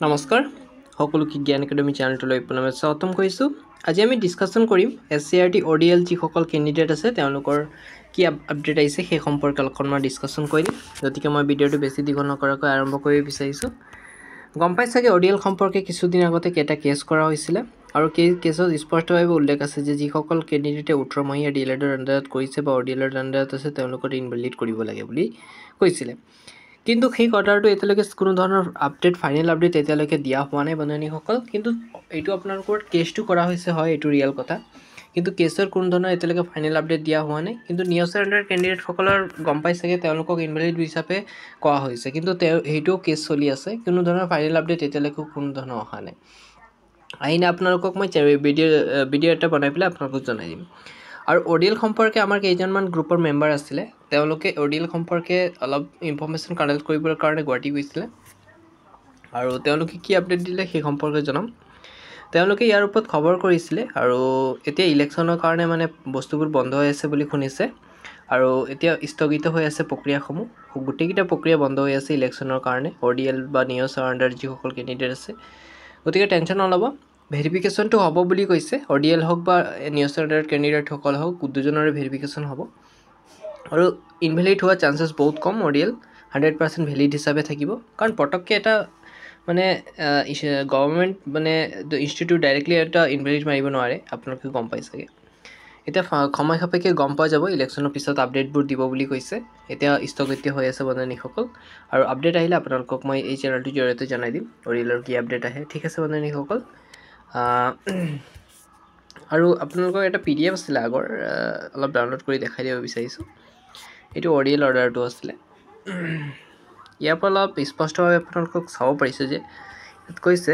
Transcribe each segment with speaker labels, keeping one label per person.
Speaker 1: নমস্কাৰ সকলোকে জ্ঞান একাডেমি চেনেলটোলৈ পুনৰবাৰ স্বাগতম কৰিছোঁ। আজি আমি ডিছকাশ্যন কৰিম SCRT ODL যিসকল কেণ্ডিডেট আছে তেওঁলোকৰ কি আপডেট আহিছে সেই সম্পৰ্কে অলপমান ডিছকাশ্যন কৰিম। গতিকে মই ভিডিঅ'টো বেছি দীঘল নকৰাকৈ আৰম্ভ কৰিব বিচাৰিছোঁ। গম পাই চাগে ODL সম্পৰ্কে কিছুদিন আগতে কেইটা কেছ কৰা হৈছিলে আৰু কেছত স্পষ্টভাৱে উল্লেখ আছে যে যিসকল কেণ্ডিডেটে 18 মহীয়া ডিএলএডৰ আণ্ডাৰত কৰিছে বা ODLৰ আণ্ডাৰত আছে তেওঁলোকক ইনভেলিড কৰিব লাগে বুলি কৈছিলে। কিন্তু সেই কথাটো এতিয়ালৈকে কোনো ধৰণৰ আপডেট ফাইনেল আপডেট এতিয়ালৈকে দিয়া হোৱা নাই বন্ধুসকল। কিন্তু এইটো আপোনালোকৰ কেছটো কৰা হৈছে হয়, এইটো ৰিয়েল কথা। কিন্তু কেছৰ কোনো ধৰণৰ এতিয়ালৈকে ফাইনেল আপডেট দিয়া হোৱা নাই। কিন্তু নিউজৰ আণ্ডাৰ কেণ্ডিডেটসকলৰ গম পাই চাগে তেওঁলোকক ইনভেলিড হিচাপে কোৱা হৈছে, কিন্তু সেইটোও কেছ চলি আছে। কোনো ধৰণৰ ফাইনেল আপডেট এতিয়ালৈকে কোনো ধৰণৰ অহা নাই। আহিলে আপোনালোকক মই ভিডিঅ' এটা বনাই পেলাই আপোনালোকক জনাই দিম। আৰু ODL সম্পৰ্কে আমাৰ কেইজনমান গ্ৰুপৰ মেম্বাৰ আছিলে, তেওঁলোকে ODL সম্পৰ্কে অলপ ইনফৰ্মেশ্যন কালেক্ট কৰিবৰ কাৰণে গুৱাহাটী গৈছিলে আৰু তেওঁলোকে কি আপডেট দিলে সেই সম্পৰ্কে জনাম। তেওঁলোকে ইয়াৰ ওপৰত খবৰ কৰিছিলে আৰু এতিয়া ইলেকশ্যনৰ কাৰণে মানে বস্তুবোৰ বন্ধ হৈ আছে বুলি শুনিছে আৰু এতিয়া স্থগিত হৈ আছে প্ৰক্ৰিয়াসমূহ। গোটেইকেইটা প্ৰক্ৰিয়া বন্ধ হৈ আছে ইলেকশ্যনৰ কাৰণে, ODL বা নিউজৰ আণ্ডাৰ যিসকল কেণ্ডিডেট আছে। গতিকে টেনশ্যন নল'ব, ভেৰিফিকেশ্যনটো হ'ব বুলি কৈছে। ODL হওক বা নিউজৰ আণ্ডাৰ কেণ্ডিডেটসকল হওক, দুজনৰে ভেৰিফিকেশ্যন হ'ব আৰু ইনভেলিড হোৱাৰ চান্সেছ বহুত কম। ODL 100% ভেলিড হিচাপে থাকিব, কাৰণ পটককৈ এটা মানে গভৰ্ণমেণ্ট মানে ইনষ্টিটিউট ডাইৰেক্টলি এটা ইনভেলিড মাৰিব নোৱাৰে, আপোনালোকে গম পাই চাগে। এতিয়া সময় সাপেক্ষে গম পোৱা যাব, ইলেকশ্যনৰ পিছত আপডেটবোৰ দিব বুলি কৈছে। এতিয়া স্থগিত হৈ আছে বন্ধুসকল, আৰু আপডেট আহিলে আপোনালোকক মই এই চেনেলটোৰ জৰিয়তে জনাই দিম ODLৰ কি আপডেট আহে। ঠিক আছে বন্ধুসকল। আৰু আপোনালোকৰ এটা PDF আছিলে আগৰ, অলপ ডাউনলোড কৰি দেখাই দিব বিচাৰিছোঁ। এইটো ODL অৰ্ডাৰটো আছিলে। ইয়াৰ পৰা অলপ স্পষ্টভাৱে আপোনালোকক চাব পাৰিছোঁ যে ইয়াত কৈছে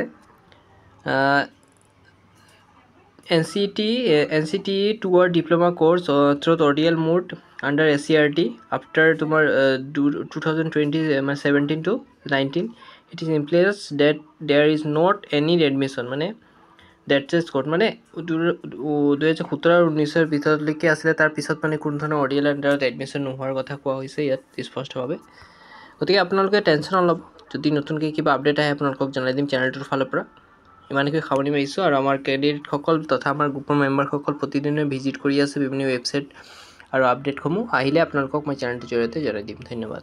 Speaker 1: NCT টুৱাৰ ডিপ্ল'মা কোৰ্চ থ্ৰুত ODL mode under SCRT after তোমাৰ 2017 to 19 it is implies that there is not any admission, মানে ডেট চেজ ক'ড মানে 2017 আৰু 19 ভিতৰলৈকে আছিলে, তাৰপিছত মানে কোনো ধৰণৰ ODL আণ্ডাৰত এডমিশ্যন নোহোৱাৰ কথা কোৱা হৈছে ইয়াত স্পষ্টভাৱে। গতিকে আপোনালোকে টেনশ্যন নল'ব, যদি নতুনকৈ কিবা আপডেট আহে আপোনালোকক জনাই দিম চেনেলটোৰ ফালৰ পৰা। ইমানকৈ সামৰণি মাৰিছোঁ আৰু আমাৰ কেণ্ডিডেটসকল তথা আমাৰ গ্ৰুপৰ মেম্বাৰসকল প্ৰতিদিনে ভিজিট কৰি আছে বিভিন্ন ৱেবছাইট আৰু আপডেটসমূহ। আহিলে আপোনালোকক মই চেনেলটোৰ জৰিয়তে জনাই দিম। ধন্যবাদ।